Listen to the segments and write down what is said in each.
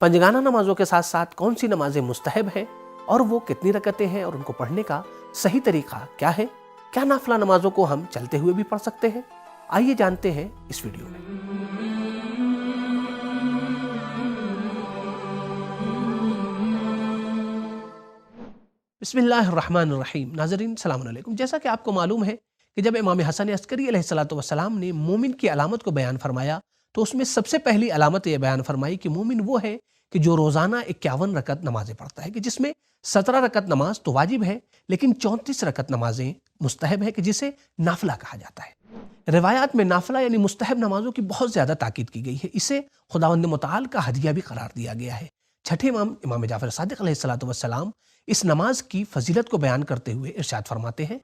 पंजगाना नमाजों के साथ साथ कौन सी नमाजें मुस्तहब हैं और वो कितनी रकतें हैं और उनको पढ़ने का सही तरीका क्या है? क्या नाफिला नमाजों को हम चलते हुए भी पढ़ सकते हैं? आइए जानते हैं इस वीडियो में। बिस्मिल्लाहिर्रहमानिर्रहीम। नाज़रीन सलाम अलैकुम। जैसा कि आपको मालूम है कि जब इमाम हसन अस्करी अलैहिस्सलातु वस्सलाम ने मोमिन की अलामत को बयान फरमाया तो उसमें सबसे पहली अलामत यह बयान फरमाई कि मोमिन वो है कि जो रोज़ाना 51 रकत नमाजें पढ़ता है, कि जिसमें 17 रकत नमाज तो वाजिब है लेकिन 34 रकत नमाजें मुस्तहब है, कि जिसे नाफिला कहा जाता है। रिवायात में नाफिला यानी मुस्तहब नमाजों की बहुत ज़्यादा ताकीद की गई है। इसे खुदावंद मुताल का हदिया भी करार दिया गया है। छठे इमाम इमाम जाफर सादिक अलैहिस्सलातु वस्सलाम इस नमाज की फजीलत को बयान करते हुए इरशाद फरमाते हैं,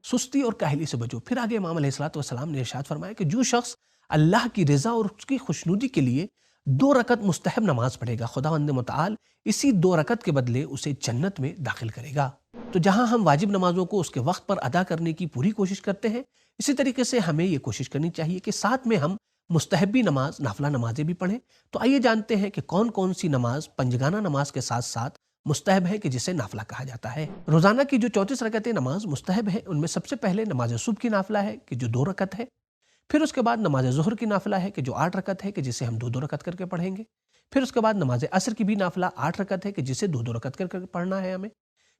सुस्ती और काहली से बचो। फिर आगे इमाम अलैहिस्सलातु वस्सलाम ने इरशाद फरमाया कि जो शख्स अल्लाह की रज़ा और उसकी खुशनुदी के लिए 2 रकत मुस्तहब नमाज पढ़ेगा, खुदावंद मुताल इसी 2 रकत के बदले उसे जन्नत में दाखिल करेगा। तो जहां हम वाजिब नमाजों को उसके वक्त पर अदा करने की पूरी कोशिश करते हैं, इसी तरीके से हमें ये कोशिश करनी चाहिए कि साथ में हम मुस्तहबी नमाज नाफिला नमाजें भी पढ़ें। तो आइए जानते हैं कि कौन कौन सी नमाज पंजगाना नमाज के साथ साथ मुस्तहब है, कि जिसे नाफिला कहा जाता है। रोजाना की जो 34 रकतें नमाज मुस्तहब है, उनमें सबसे पहले नमाज सुबह की नाफिला है कि जो 2 रकत है। फिर उसके बाद नमाज ज़ुहर की नाफिला है कि जो 8 रकत है, कि जिसे हम 2-2 रकत करके पढ़ेंगे। फिर उसके बाद नमाज असर की भी नाफिला 8 रकत है, कि जिसे 2-2 रकत करके पढ़ना है हमें।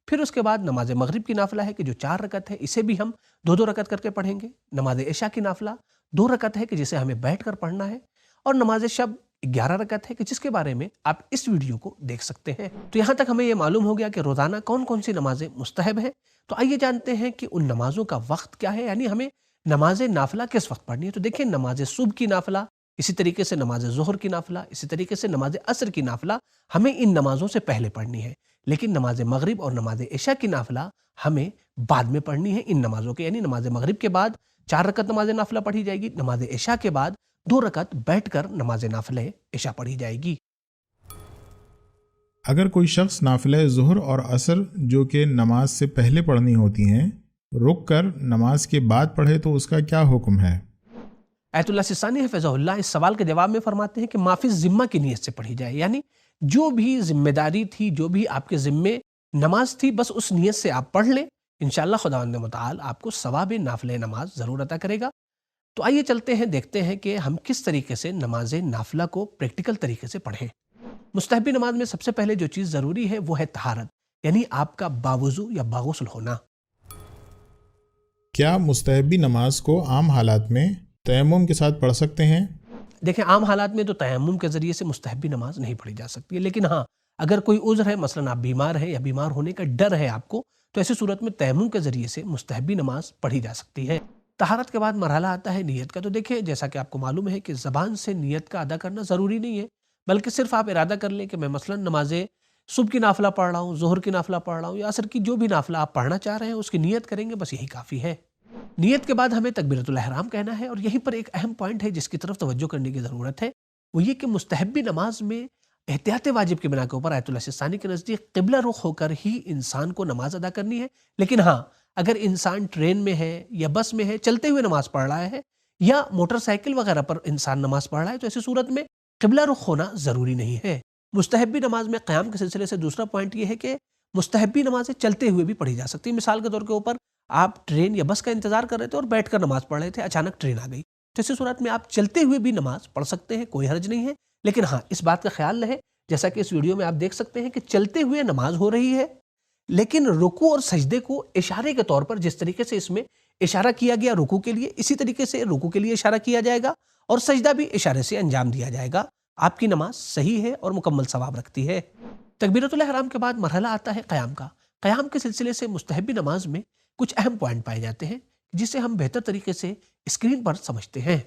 फिर उसके बाद नमाज मगरिब की नाफिला है कि जो 4 रकत है, इसे भी हम 2-2 रकत करके पढ़ेंगे। नमाज इशा की नाफिला 2 रकत है, कि जिसे हमें बैठ कर पढ़ना है। और नमाज शब 11 रकत है, कि जिसके बारे में आप इस वीडियो को देख सकते हैं। तो यहाँ तक हमें ये मालूम हो गया कि रोज़ाना कौन कौन सी नमाजें मुस्तहब है। तो आइए जानते हैं कि उन नमाजों का वक्त क्या है, यानी हमें नमाज नाफिला किस वक्त पढ़नी है। तो देखिए, नमाज सुबह की नाफिला, इसी तरीके से नमाज ज़ुहर की नाफिला, इसी तरीके से नमाज असर की नाफिला हमें इन नमाजों से पहले पढ़नी है। लेकिन नमाज मगरिब और नमाज इशा की नाफिला हमें बाद में पढ़नी है इन नमाजों के, यानी नमाज मगरिब के बाद 4 रकत नमाज नाफिला पढ़ी जाएगी, नमाज इशा के बाद 2 रकत बैठकर नमाज नाफिले इशा पढ़ी जाएगी। अगर कोई शख्स नाफिले ज़ुहर और असर जो कि नमाज से पहले पढ़नी होती हैं रुक कर नमाज के बाद पढ़े तो उसका क्या हुक्म है? आयतुल्लाह सिस्तानी हफ़िज़हुल्लाह इस सवाल के जवाब में फरमाते हैं कि माफ़ी ज़िम्मा की नीयत से पढ़ी जाए, यानी जो भी जिम्मेदारी थी, जो भी आपके ज़िम्मे नमाज थी, बस उस नीयत से आप पढ़ लें। इंशाअल्लाह खुदावंद मुताल आपको सवाब नाफिले नमाज ज़रूर अता करेगा। तो आइए चलते हैं, देखते हैं कि हम किस तरीके से नमाज नाफिला को प्रैक्टिकल तरीके से पढ़ें। मुस्तहबी नमाज में सबसे पहले जो चीज़ ज़रूरी है वो है तहारत, यानी आपका बावुज़ू या बागुस्ल होना। क्या मुस्तहबी नमाज को आम हालात में तयम्मुम के साथ पढ़ सकते हैं? देखें, आम हालात में तो तयम्मुम के ज़रिए से मुस्तहबी नमाज नहीं पढ़ी जा सकती है, लेकिन हाँ, अगर कोई उज़्र है, मसलन आप बीमार हैं या बीमार होने का डर है आपको, तो ऐसी सूरत में तयम्मुम के ज़रिए से मुस्तहबी नमाज पढ़ी जा सकती है। तहारत के बाद मरहला आता है नियत का। तो देखिए, जैसा कि आपको मालूम है कि ज़बान से नियत का अदा करना ज़रूरी नहीं है, बल्कि सिर्फ आप इरादा कर लें कि मैं मसलन नमाज सुबह की नाफिला पढ़ रहा हूँ, ज़ुहर की नाफिला पढ़ रहा हूँ या असर की, जो भी नाफिला आप पढ़ना चाह रहे हैं उसकी नियत करेंगे, बस यही काफ़ी है। नियत के बाद हमें तकबीरतुल एहराम कहना है। और यहीं पर एक अहम पॉइंट है जिसकी तरफ तवज्जो करने की ज़रूरत है, वो ये कि मुस्तहबी नमाज में एहतियात वाजिब की बिना के ऊपर आयतुल्लाह सिस्तानी के नज़दीक क़िबला रुख होकर ही इंसान को नमाज अदा करनी है। लेकिन हाँ, अगर इंसान ट्रेन में है या बस में है, चलते हुए नमाज पढ़ रहा है या मोटरसाइकिल वगैरह पर इंसान नमाज पढ़ रहा है, तो ऐसी सूरत में क़िबला रुख होना ज़रूरी नहीं है। मुस्तहबी नमाज में क़याम के सिलसिले से दूसरा पॉइंट ये है कि मुस्तहबी नमाजें चलते हुए भी पढ़ी जा सकती है। मिसाल के तौर के ऊपर आप ट्रेन या बस का इंतजार कर रहे थे और बैठकर नमाज पढ़ रहे थे, अचानक ट्रेन आ गई, तो ऐसी सूरत में आप चलते हुए भी नमाज पढ़ सकते हैं, कोई हर्ज नहीं है। लेकिन हाँ, इस बात का ख्याल रहे, जैसा कि इस वीडियो में आप देख सकते हैं कि चलते हुए नमाज हो रही है, लेकिन रुकू और सजदे को इशारे के तौर पर जिस तरीके से इसमें इशारा किया गया रुकू के लिए, इसी तरीके से रुकू के लिए इशारा किया जाएगा और सजदा भी इशारे से अंजाम दिया जाएगा। आपकी नमाज सही है और मुकम्मल सवाब रखती है। तकबीरतुल एहराम के बाद मरहला आता है क़याम का। क़याम के सिलसिले से मुस्तहबी नमाज में कुछ अहम पॉइंट पाए जाते हैं जिसे हम बेहतर तरीके से स्क्रीन पर समझते हैं।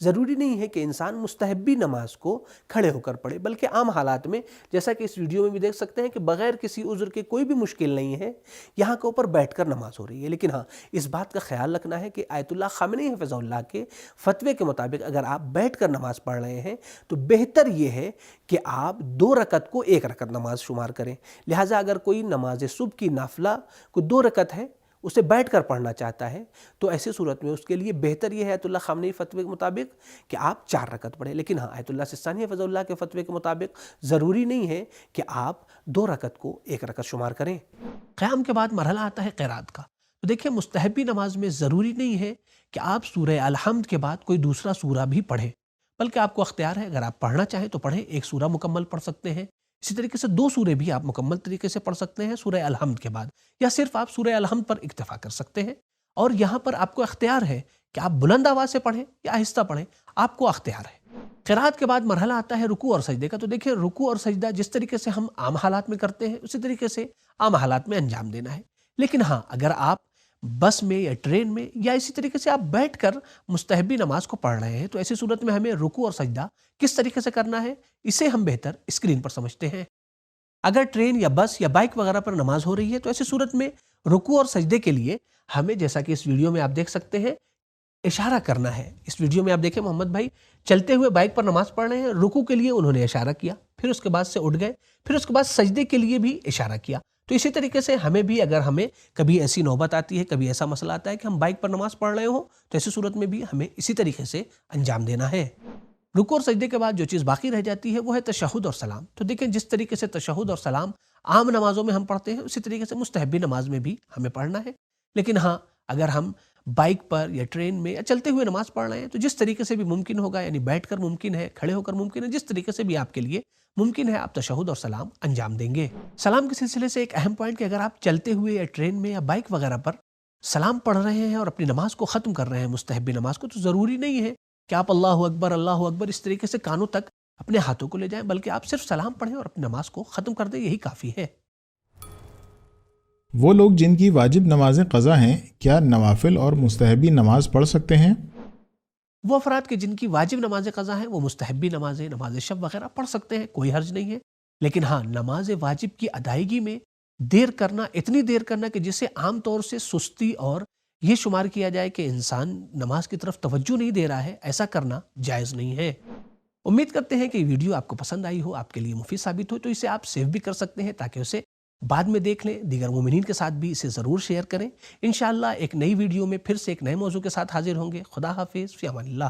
ज़रूरी नहीं है कि इंसान मुस्तहबी नमाज को खड़े होकर पढ़े, बल्कि आम हालात में, जैसा कि इस वीडियो में भी देख सकते हैं कि बग़ैर किसी उज़्र के कोई भी मुश्किल नहीं है, यहाँ के ऊपर बैठकर नमाज हो रही है। लेकिन हाँ, इस बात का ख्याल रखना है कि आयतुल्लाह ख़ामेनी हफ़िज़हुल्लाह के फ़तवे के मुताबिक अगर आप बैठकर नमाज पढ़ रहे हैं तो बेहतर ये है कि आप 2 रकत को 1 रकत नमाज शुमार करें। लिहाजा अगर कोई नमाज सुबह की नाफिला को 2 रकत है, اسے بیٹھ کر پڑھنا چاہتا ہے تو ایسی صورت میں اس کے لیے بہتر یہ ہے آیت اللہ خامنئی فتوے کے مطابق کہ آپ 4 رکعت پڑھیں. لیکن ہاں آیت اللہ سستانی حفظہ اللہ کے فتوے کے مطابق ضروری نہیں ہے کہ آپ 2 رکعت کو 1 رکعت شمار کریں. قیام کے بعد مرحلہ آتا ہے قرات کا. تو دیکھیں مستحبی نماز میں ضروری نہیں ہے کہ آپ سورہ الحمد کے بعد کوئی دوسرا سورہ بھی پڑھیں، بلکہ آپ کو اختیار ہے، اگر آپ پڑھنا چاہیں تو پڑھیں، 1 سورہ مکمل پڑھ سکتے ہیں. اسی طریقے سے 2 سورے بھی آپ مکمل طریقے سے پڑھ سکتے ہیں سورہ الحمد کے بعد، یا صرف آپ سورہ الحمد پر اکتفا کر سکتے ہیں. اور یہاں پر آپ کو اختیار ہے کہ آپ بلند آواز سے پڑھیں یا آہستہ پڑھیں، آپ کو اختیار ہے. قرات کے بعد مرحلہ آتا ہے رکوع اور سجدے کا. تو دیکھیں رکوع اور سجدہ جس طریقے سے ہم عام حالات میں کرتے ہیں اسی طریقے سے عام حالات میں انجام دینا ہے. لیکن ہاں اگر آپ بس میں یا ٹرین میں یا اسی طریقے سے آپ بیٹھ کر مستحبی نماز کو پڑھ رہے ہیں تو ایسی صورت میں ہمیں رکوع اور سجدہ کس طریقے سے کرنا ہے اسے ہم بہتر اسکرین پر سمجھتے ہیں. اگر ٹرین یا بس یا بائک وغیرہ پر نماز ہو رہی ہے تو ایسی صورت میں رکوع اور سجدے کے لیے ہمیں جیسا کہ اس ویڈیو میں آپ دیکھ سکتے ہیں اشارہ کرنا ہے. اس ویڈیو میں آپ دیکھیں محمد بھائی چلتے ہوئے بائک پر نماز پڑھ رہے ہیں، رکوع کے لیے انہوں نے اشارہ کیا، پھر اس کے بعد سے اٹھ گئے، پھر اس کے بعد سجدے کے لیے بھی اشارہ کیا. تو اسی طریقے سے ہمیں بھی اگر ہمیں کبھی ایسی نوبت آتی ہے، کبھی ایسا مسئلہ آتا ہے کہ ہم بائک پر نماز پڑھ رہے ہوں تو ایسی صورت میں بھی ہمیں اسی طریقے سے انجام دینا ہے. رکوع اور سجدے کے بعد جو چیز باقی رہ جاتی ہے وہ ہے تشہد اور سلام. تو دیکھیں جس طریقے سے تشہد اور سلام عام نمازوں میں ہم پڑھتے ہیں اسی طریقے سے مستحبی نماز میں بھی ہمیں پڑھنا ہے. لیکن ہاں اگر ہم بائک پر یا ٹرین میں یا چلتے ہوئے نماز پڑھ رہے ہیں تو جس طریقے سے بھی ممکن ہوگا، یعنی بیٹھ کر ممکن ہے، کھڑے ہو کر ممکن ہے، جس طریقے سے بھی آپ کے لیے ممکن ہے آپ تشہد اور سلام انجام دیں گے. سلام کے سلسلے سے ایک اہم پوائنٹ کہ اگر آپ چلتے ہوئے یا ٹرین میں یا بائک وغیرہ پر سلام پڑھ رہے ہیں اور اپنی نماز کو ختم کر رہے ہیں مستحبی نماز کو، تو ضروری نہیں ہے کہ آپ اللہ اکبر اس طریقے سے کانوں تک اپنے ہاتھوں کو لے جائیں، بلکہ آپ صرف سلام پڑھیں اور اپنی نماز کو ختم کر دیں، یہی کافی ہے. وہ لوگ جن کی واجب نمازیں قضا ہیں کیا نوافل اور مستحبی نماز پڑھ سکتے ہیں؟ وہ افراد کے جن کی واجب نماز قضا ہیں وہ مستحبی نمازیں، نماز شب وغیرہ پڑھ سکتے ہیں، کوئی حرج نہیں ہے. لیکن ہاں نماز واجب کی ادائیگی میں دیر کرنا، اتنی دیر کرنا کہ جسے عام طور سے سستی اور یہ شمار کیا جائے کہ انسان نماز کی طرف توجہ نہیں دے رہا ہے، ایسا کرنا جائز نہیں ہے. امید کرتے ہیں کہ یہ ویڈیو آپ کو پسند آئی ہو، آپ کے لیے مفید ثابت ہو، تو اسے آپ سیو بھی کر سکتے ہیں تاکہ اسے بعد میں دیکھ لیں. دیگر مومنین کے ساتھ بھی اسے ضرور شیئر کریں. انشاءاللہ ایک نئی ویڈیو میں پھر سے ایک نئے موضوع کے ساتھ حاضر ہوں گے. خدا حافظ، فی امان اللہ.